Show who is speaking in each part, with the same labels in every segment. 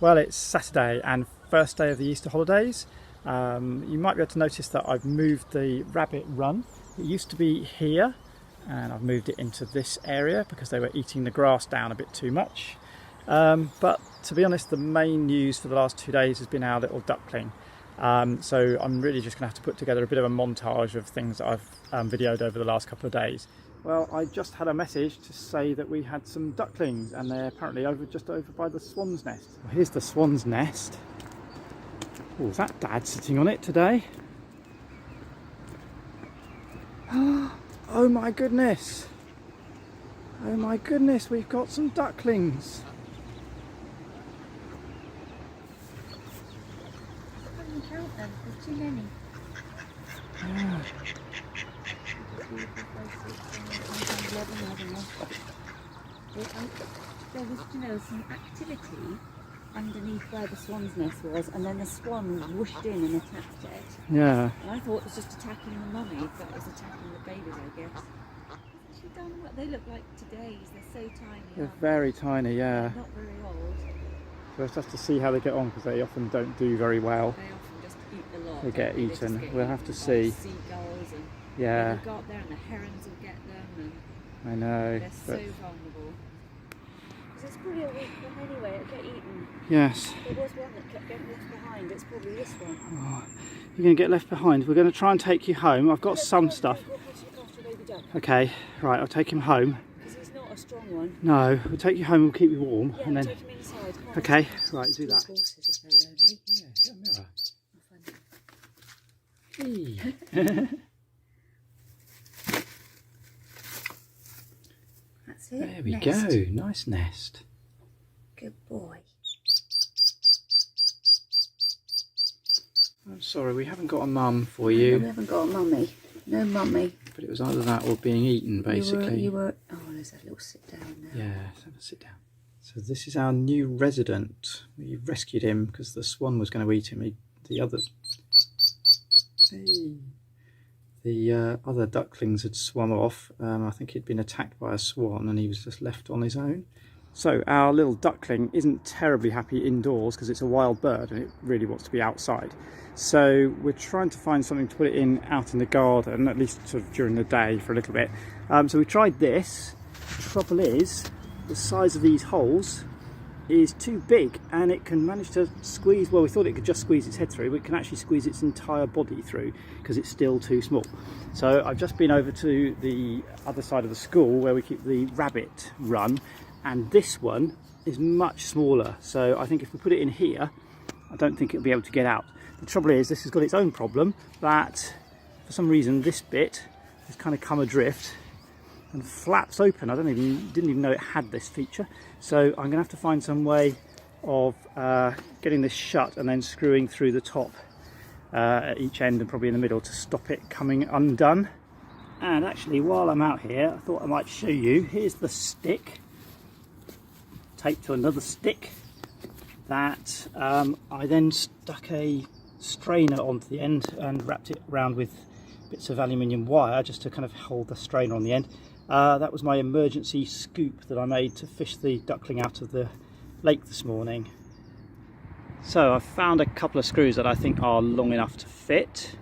Speaker 1: Well, it's Saturday and first day of the Easter holidays. You might be able to notice that I've moved the rabbit run. It used to be here and I've moved it into this area because they were eating the grass down a bit too much. But to be honest, the main news for the last 2 days has been our little duckling. So I'm really just going to have to put together a bit of a montage of things that I've videoed over the last couple of days. Well, I just had a message to say that we had some ducklings and they're apparently just over by the swan's nest. Well, here's the swan's nest. Oh, is that Dad sitting on it today? Oh my goodness! Oh my goodness, we've got some ducklings!
Speaker 2: I can't count them, there's too many.
Speaker 1: Yeah.
Speaker 2: There was, some activity underneath where the swan's nest was, and then the swan whooshed in and attacked it.
Speaker 1: Yeah.
Speaker 2: And I thought it was just attacking the mummy, but it was attacking the babies, I guess. It's actually done what they look like today. They're so tiny.
Speaker 1: They're very tiny, yeah.
Speaker 2: They're not very old.
Speaker 1: We'll just have to see how they get on because they often don't do very well.
Speaker 2: They often just eat a lot.
Speaker 1: They get eaten. We'll have to see.
Speaker 2: Seagulls and
Speaker 1: yeah.
Speaker 2: They'll go up there and the herons will get them. And
Speaker 1: I know.
Speaker 2: they're so vulnerable. It's probably a weak one anyway, it'll get eaten.
Speaker 1: Yes.
Speaker 2: There was one that kept getting left behind, it's probably this one.
Speaker 1: Oh, you're going to get left behind. We're going to try and take you home. I've got some stuff. Okay, right, I'll take him home.
Speaker 2: Because he's not a strong one.
Speaker 1: No, we'll take you home, we'll keep you warm.
Speaker 2: Yeah,
Speaker 1: and then...
Speaker 2: take him inside.
Speaker 1: Okay, right, do that.
Speaker 2: Horses if they're lonely.
Speaker 1: Yeah, get a mirror. Hey.
Speaker 2: That's it.
Speaker 1: There we
Speaker 2: nest.
Speaker 1: go, nice nest.
Speaker 2: Good boy.
Speaker 1: I'm sorry, we haven't got a mum for
Speaker 2: No,
Speaker 1: you.
Speaker 2: we haven't got a mummy. No mummy.
Speaker 1: But it was either that or being eaten, basically.
Speaker 2: Oh, there's a little sit down there.
Speaker 1: Yeah, let's have a sit down. So this is our new resident. We rescued him because the swan was going to eat him. The other ducklings had swum off. I think he'd been attacked by a swan and he was just left on his own. So our little duckling isn't terribly happy indoors because it's a wild bird and it really wants to be outside. So we're trying to find something to put it in out in the garden, at least sort of during the day for a little bit. So we tried this. The trouble is the size of these holes is too big and it can manage to squeeze, well, we thought it could just squeeze its head through, but it can actually squeeze its entire body through because it's still too small. So I've just been over to the other side of the school where we keep the rabbit run, and this one is much smaller. So I think if we put it in here, I don't think it'll be able to get out. The trouble is this has got its own problem, that for some reason this bit has kind of come adrift and flaps open. I didn't even know it had this feature. So I'm gonna have to find some way of getting this shut and then screwing through the top at each end and probably in the middle to stop it coming undone. And actually, while I'm out here, I thought I might show you. Here's the stick, taped to another stick, that I then stuck a strainer onto the end and wrapped it around with bits of aluminium wire just to kind of hold the strainer on the end. That was my emergency scoop that I made to fish the duckling out of the lake this morning. So I've found a couple of screws that I think are long enough to fit.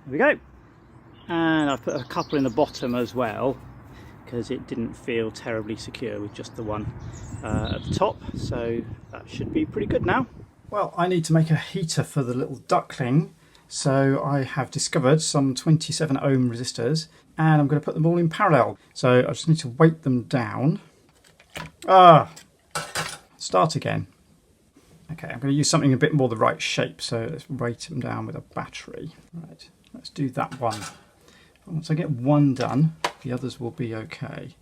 Speaker 1: There we go. And I've put a couple in the bottom as well because it didn't feel terribly secure with just the one at the top. So that should be pretty good now. Well, I need to make a heater for the little duckling, so I have discovered some 27 ohm resistors and I'm going to put them all in parallel. So I just need to weight them down. Start again. Okay, I'm going to use something a bit more the right shape, so let's weight them down with a battery. Right, let's do that one. Once I get one done, the others will be okay.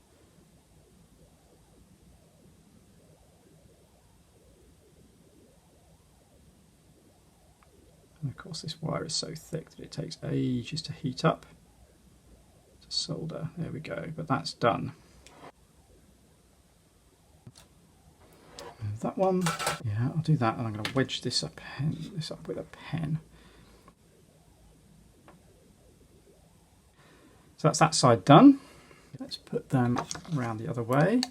Speaker 1: And of course this wire is so thick that it takes ages to heat up, to solder. There we go, but that's done. That one, yeah, I'll do that, and I'm going to wedge this up with a pen. So that's that side done. Let's put them around the other way.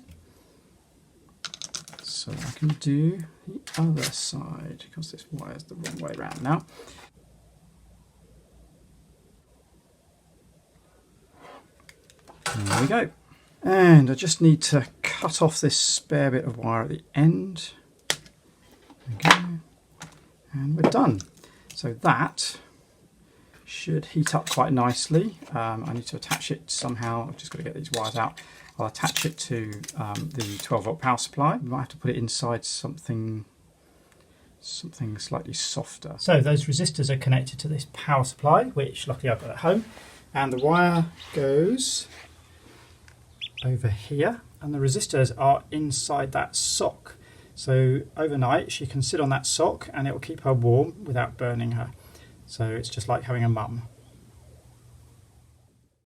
Speaker 1: So I can do the other side, because this wire's the wrong way around now. There we go. And I just need to cut off this spare bit of wire at the end. There we go. And we're done. So that should heat up quite nicely. I need to attach it somehow. I've just got to get these wires out. I'll attach it to the 12-volt power supply. I might have to put it inside something slightly softer. So those resistors are connected to this power supply, which luckily I've got at home. And the wire goes over here, and the resistors are inside that sock. So overnight she can sit on that sock and it will keep her warm without burning her. So it's just like having a mum.